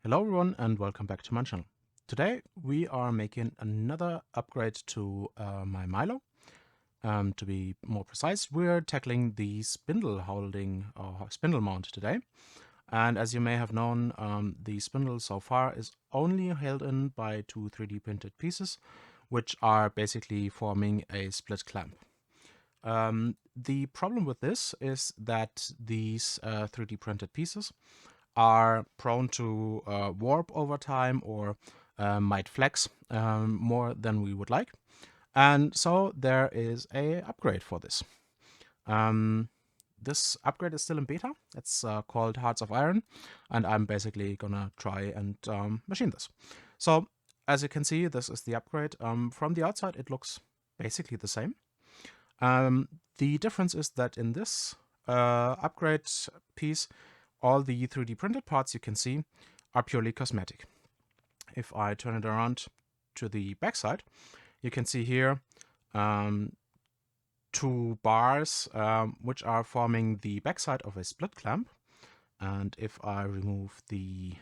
Hello everyone and welcome back to my channel. Today we are making another upgrade to my Milo. To be more precise, we're tackling the spindle holding or spindle mount today. And as you may have known, the spindle so far is only held in by two 3D printed pieces, which are basically forming a split clamp. The problem with this is that these 3D printed pieces are prone to warp over time or might flex more than we would like. And so there is a upgrade for this. This upgrade is still in beta. It's called Hearts of Iron, and I'm basically gonna try and machine this. So as you can see, this is the upgrade. From the outside, it looks basically the same. The difference is that in this upgrade piece, all the 3D printed parts you can see are purely cosmetic. If I turn it around to the backside, you can see here two bars which are forming the backside of a split clamp. And if I remove the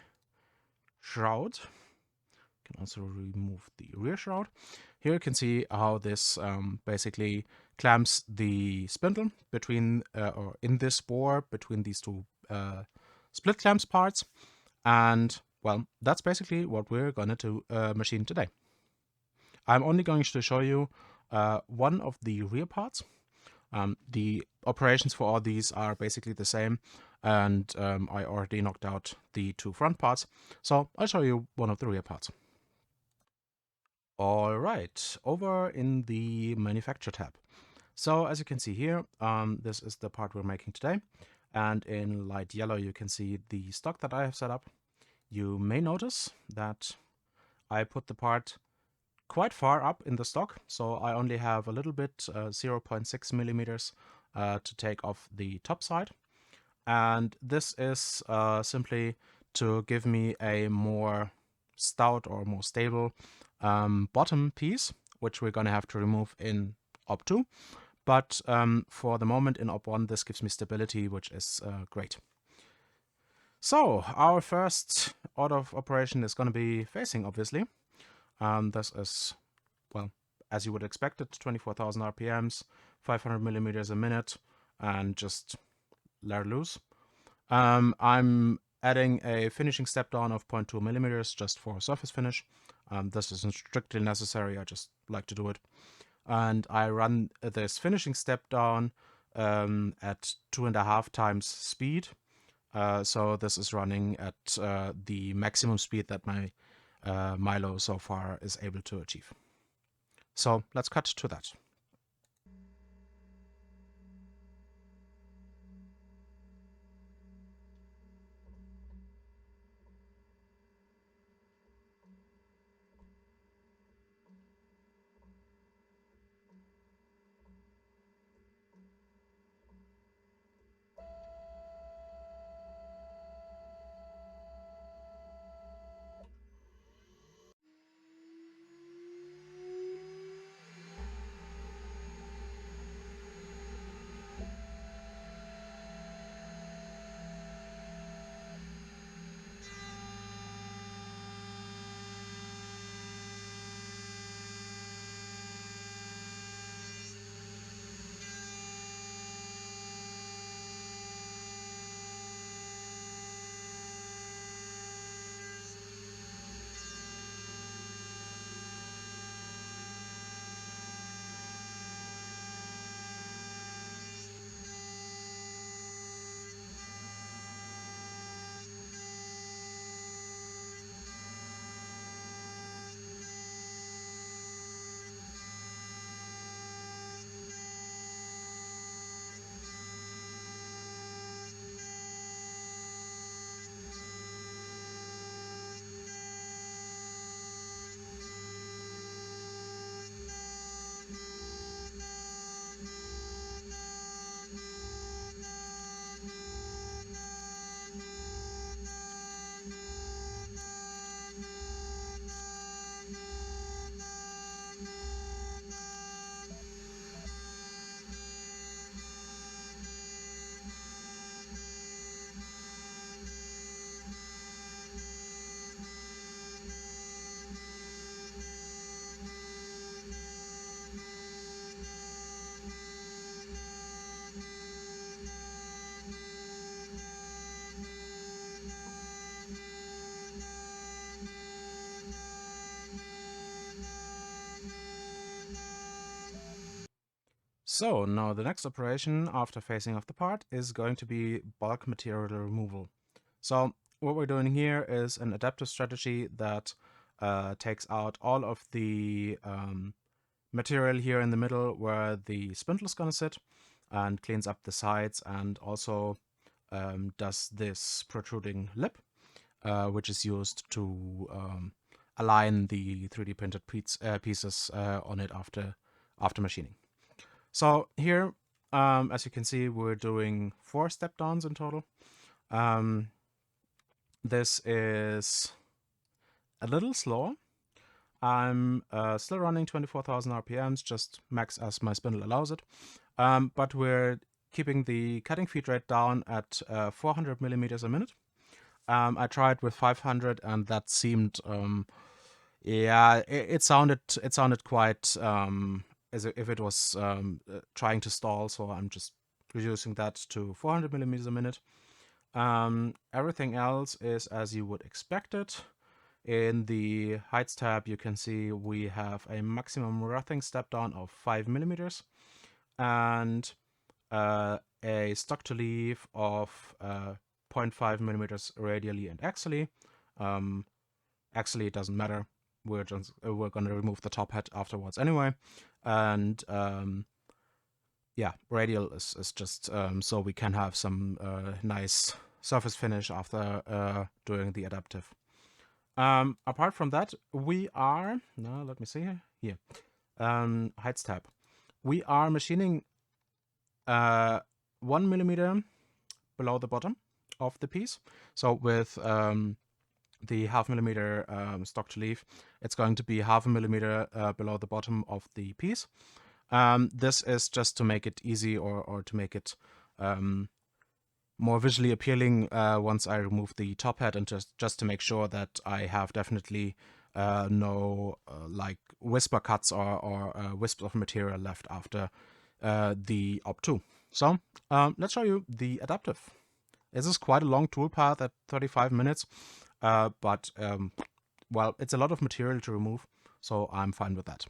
shroud, you can also remove the rear shroud. Here you can see how this basically clamps the spindle between or in this bore between these two split clamps parts. And well, that's basically what we're going to machine today. I'm only going to show you one of the rear parts. The operations for all these are basically the same, and I already knocked out the two front parts, so I'll show you one of the rear parts. All right, over in the manufacture tab. So as you can see here, this is the part we're making today. And in light yellow, you can see the stock that I have set up. You may notice that I put the part quite far up in the stock. So I only have a little bit, 0.6 millimeters to take off the top side. And this is simply to give me a more stout or more stable bottom piece, which we're going to have to remove in Op 2. But for the moment in Op 1, this gives me stability, which is great. So our first order of operation is going to be facing, obviously. This is, well, as you would expect it, 24,000 RPMs, 500 millimeters a minute, and just let it loose. I'm adding a finishing step down of 0.2 millimeters just for surface finish. This isn't strictly necessary, I just like to do it. And I run this finishing step down at 2.5 times speed. So this is running at the maximum speed that my Milo so far is able to achieve. So let's cut to that. So now the next operation after facing off the part is going to be bulk material removal. So what we're doing here is an adaptive strategy that takes out all of the material here in the middle where the spindle is going to sit, and cleans up the sides, and also does this protruding lip, which is used to align the 3D printed pieces on it after machining. So here, as you can see, we're doing 4 step downs in total. This is a little slow. I'm still running 24,000 RPMs, just max as my spindle allows it. But we're keeping the cutting feed rate down at 400 millimeters a minute. I tried with 500, and that seemed, yeah, it sounded quite as if it was trying to stall. So I'm just reducing that to 400 millimeters a minute. Everything else is as you would expect it. In the heights tab, you can see we have a maximum roughing step down of 5 millimeters and a stock to leave of 0.5 millimeters radially and axially. Axially, it doesn't matter. We're going to remove the top head afterwards anyway. And yeah, radial is just so we can have some nice surface finish after doing the adaptive. Apart from that, we are, no, let me see here, heights tab. We are machining 1 millimeter below the bottom of the piece. So with the 0.5 millimeter stock to leave, it's going to be 0.5 millimeter below the bottom of the piece. This is just to make it easy, or to make it more visually appealing once I remove the top head, and just to make sure that I have definitely no like whisper cuts or wisps of material left after the Op2. So let's show you the adaptive. This is quite a long toolpath at 35 minutes, but well, it's a lot of material to remove, so I'm fine with that.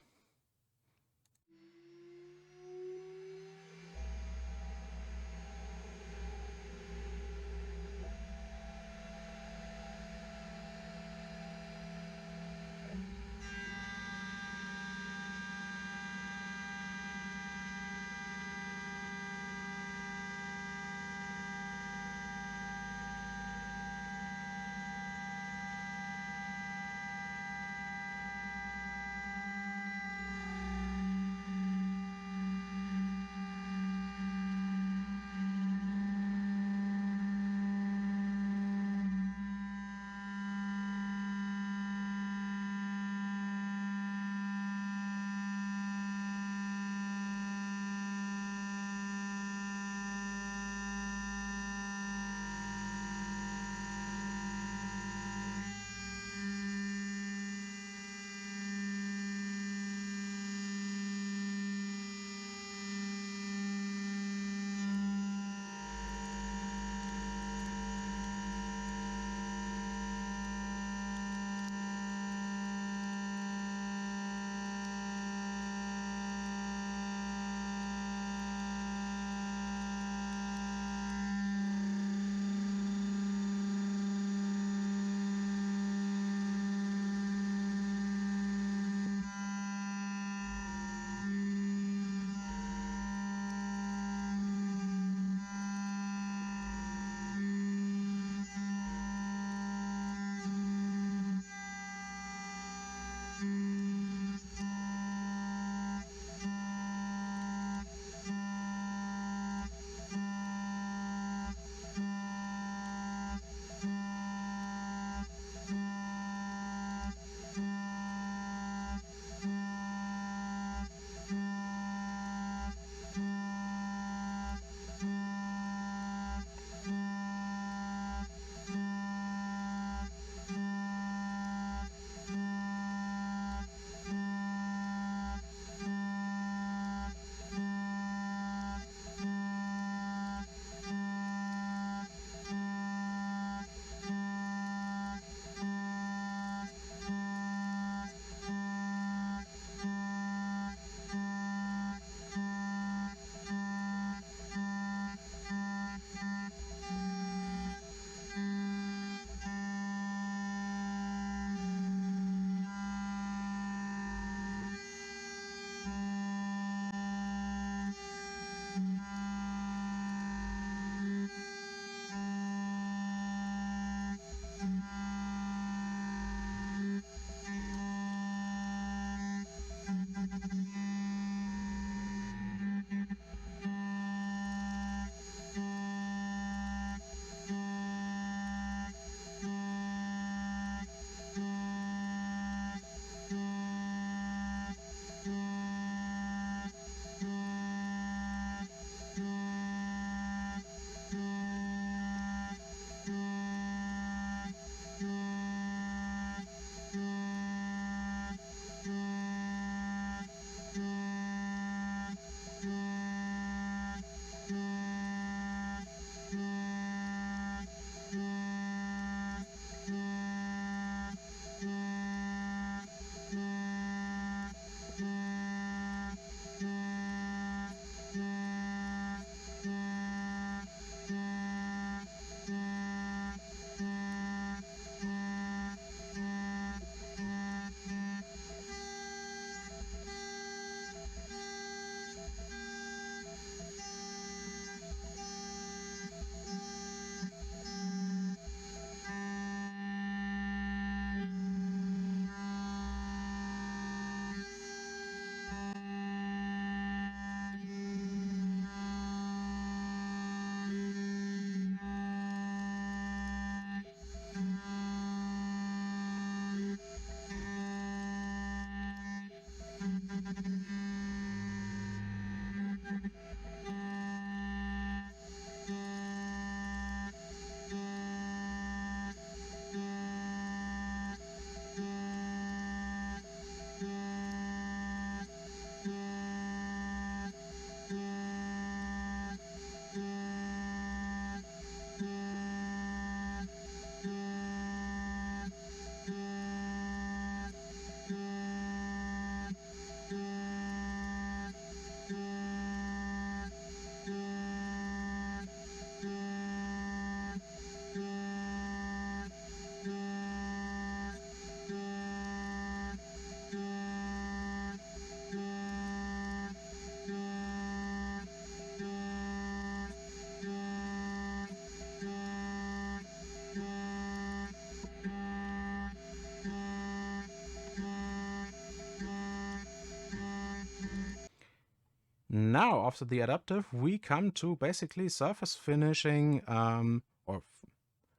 Now, after the adaptive, we come to basically surface finishing, or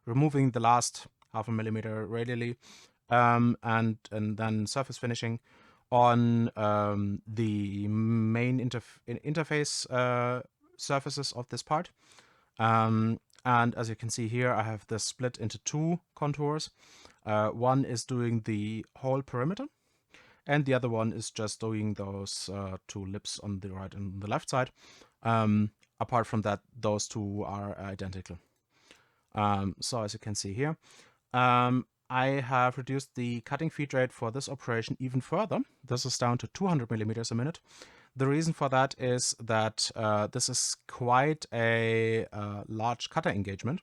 removing the last 0.5 millimeter radially, and then surface finishing on the main interface surfaces of this part. And as you can see here, I have this split into two contours. One is doing the whole perimeter, and the other one is just doing those two lips on the right and the left side. Apart from that, those two are identical. So as you can see here, I have reduced the cutting feed rate for this operation even further. This is down to 200 millimeters a minute. The reason for that is that this is quite a large cutter engagement.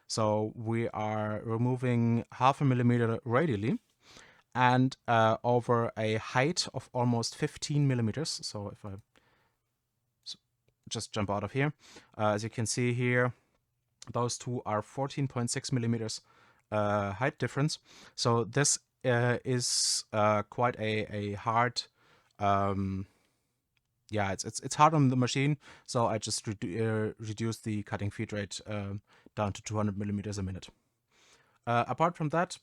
So we are removing 0.5 millimeter radially and over a height of almost 15 millimeters. So if I just jump out of here, as you can see here, those two are 14.6 millimeters height difference. So this is quite a hard, yeah, it's hard on the machine. So I just reduced the cutting feed rate down to 200 millimeters a minute. Apart from that,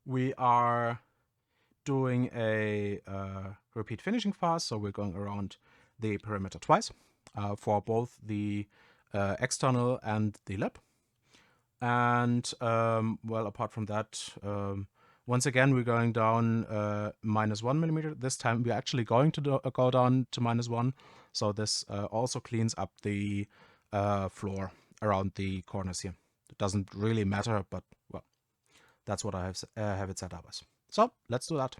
we are doing a repeat finishing pass. So we're going around the perimeter twice for both the external and the lip. And well, apart from that, once again, we're going down -1 millimeter. This time we're actually going to go down to -1. So this also cleans up the floor around the corners here. It doesn't really matter, but well, that's what I have it set up as. So let's do that.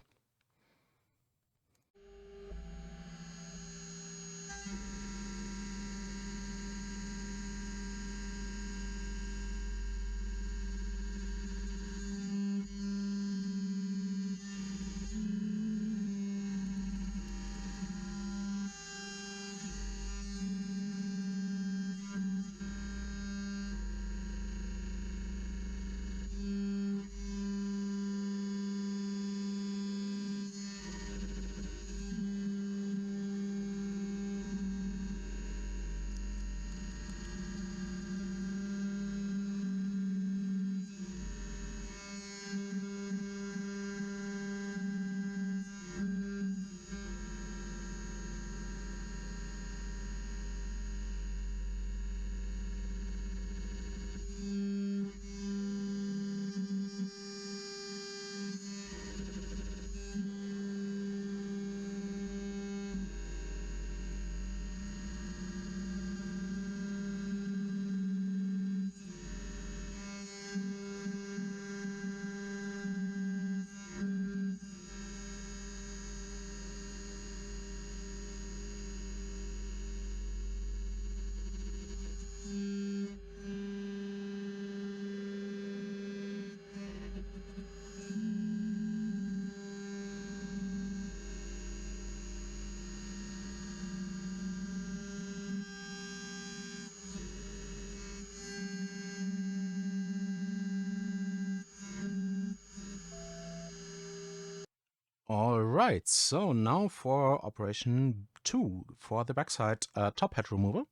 All right, so now for operation 2 for the backside top hat removal.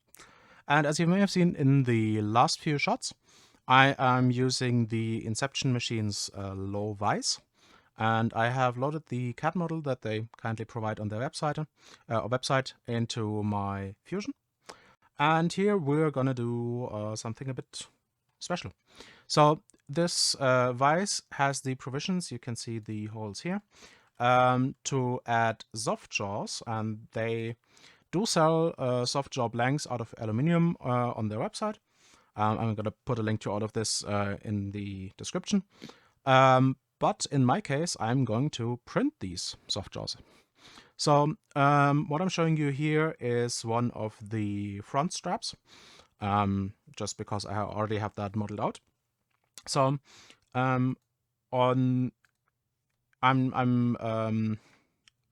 And as you may have seen in the last few shots, I am using the Inception machine's low vice, and I have loaded the CAD model that they kindly provide on their website into my Fusion. And here we're gonna do something a bit special. So this vice has the provisions, you can see the holes here, to add soft jaws, and they do sell soft jaw blanks out of aluminium on their website. I'm going to put a link to all of this in the description. But in my case, I'm going to print these soft jaws. So what I'm showing you here is one of the front straps, just because I already have that modeled out. So I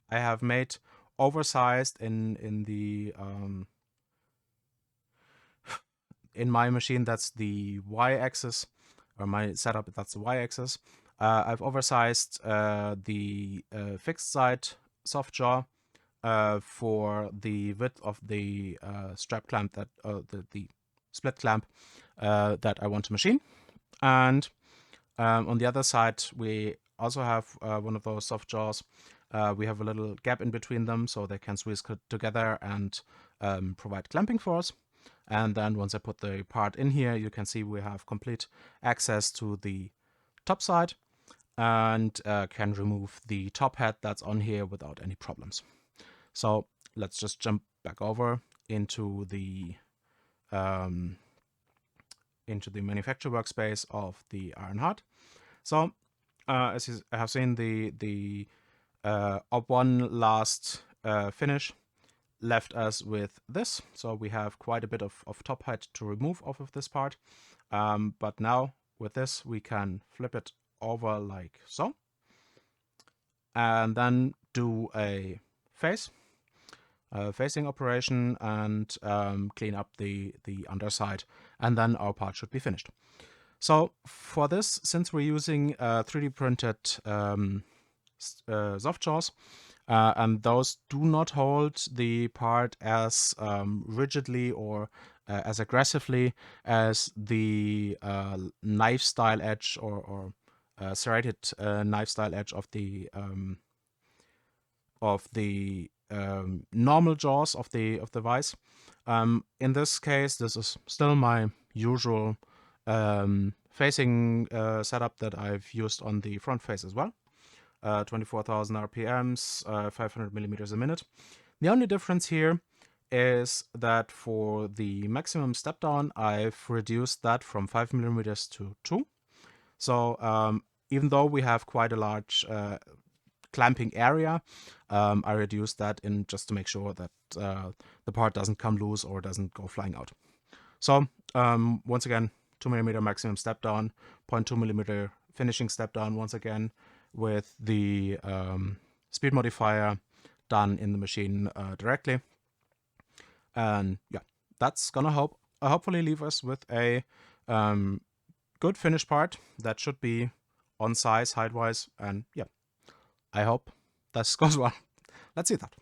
have made oversized in the in my machine, that's the y-axis, or my setup, that's the y-axis. I've oversized the fixed side soft jaw for the width of the strap clamp that the split clamp that I want to machine. And on the other side, we also have one of those soft jaws. We have a little gap in between them so they can squeeze together and provide clamping force. And then once I put the part in here, you can see we have complete access to the top side and can remove the top head that's on here without any problems. So let's just jump back over into the manufacture workspace of the Iron Heart. So as you have seen, the Op1 last finish left us with this. So we have quite a bit of top height to remove off of this part. But now with this, we can flip it over like so. And then do a facing operation and clean up the underside. And then our part should be finished. So for this, since we're using 3D printed soft jaws, and those do not hold the part as rigidly or as aggressively as the knife style edge or serrated knife style edge of the normal jaws of the vise. In this case, this is still my usual facing setup that I've used on the front face as well. 24,000 RPMs, 500 millimeters a minute. The only difference here is that for the maximum step down, I've reduced that from 5 millimeters to 2. So even though we have quite a large clamping area, I reduced that in just to make sure that the part doesn't come loose or doesn't go flying out. So once again, 2 millimeter maximum step down, 0.2 millimeter finishing step down once again, with the speed modifier done in the machine directly. And yeah, that's gonna hopefully leave us with a good finished part that should be on size height-wise. And yeah, I hope this goes well. Let's see that.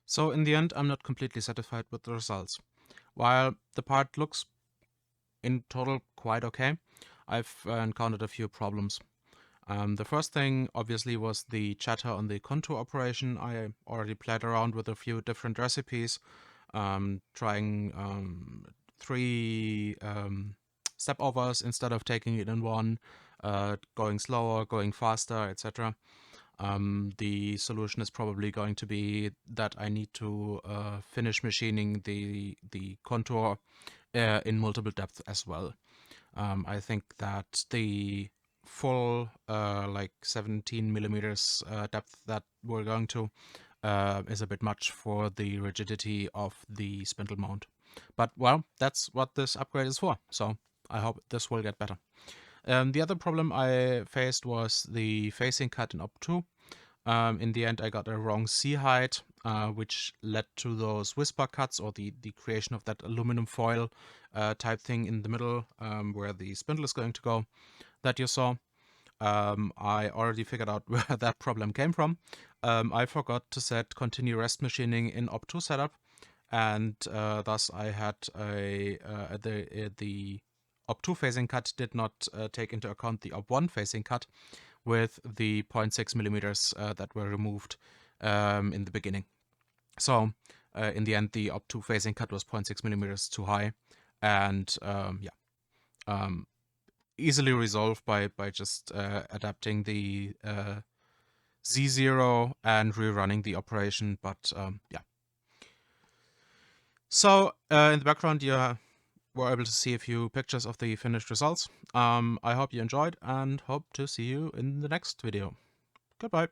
So in the end, I'm not completely satisfied with the results. While the part looks in total quite okay, I've encountered a few problems. The first thing obviously was the chatter on the contour operation. I already played around with a few different recipes, trying 3 step overs instead of taking it in one, going slower, going faster, etc. The solution is probably going to be that I need to finish machining the contour in multiple depths as well. I think that the full like 17 millimeters depth that we're going to is a bit much for the rigidity of the spindle mount. But well, that's what this upgrade is for, so I hope this will get better. The other problem I faced was the facing cut in Op2. In the end, I got a wrong C height, which led to those whisper cuts, or the creation of that aluminum foil type thing in the middle where the spindle is going to go that you saw. I already figured out where that problem came from. I forgot to set continue rest machining in Op2 setup, and thus I had the Op2 phasing cut did not take into account the Op1 phasing cut with the 0.6 millimeters that were removed in the beginning. So in the end, the Op2 phasing cut was 0.6 millimeters too high, and easily resolved by just adapting the Z0 and rerunning the operation. But yeah. So in the background, you were able to see a few pictures of the finished results. I hope you enjoyed and hope to see you in the next video. Goodbye.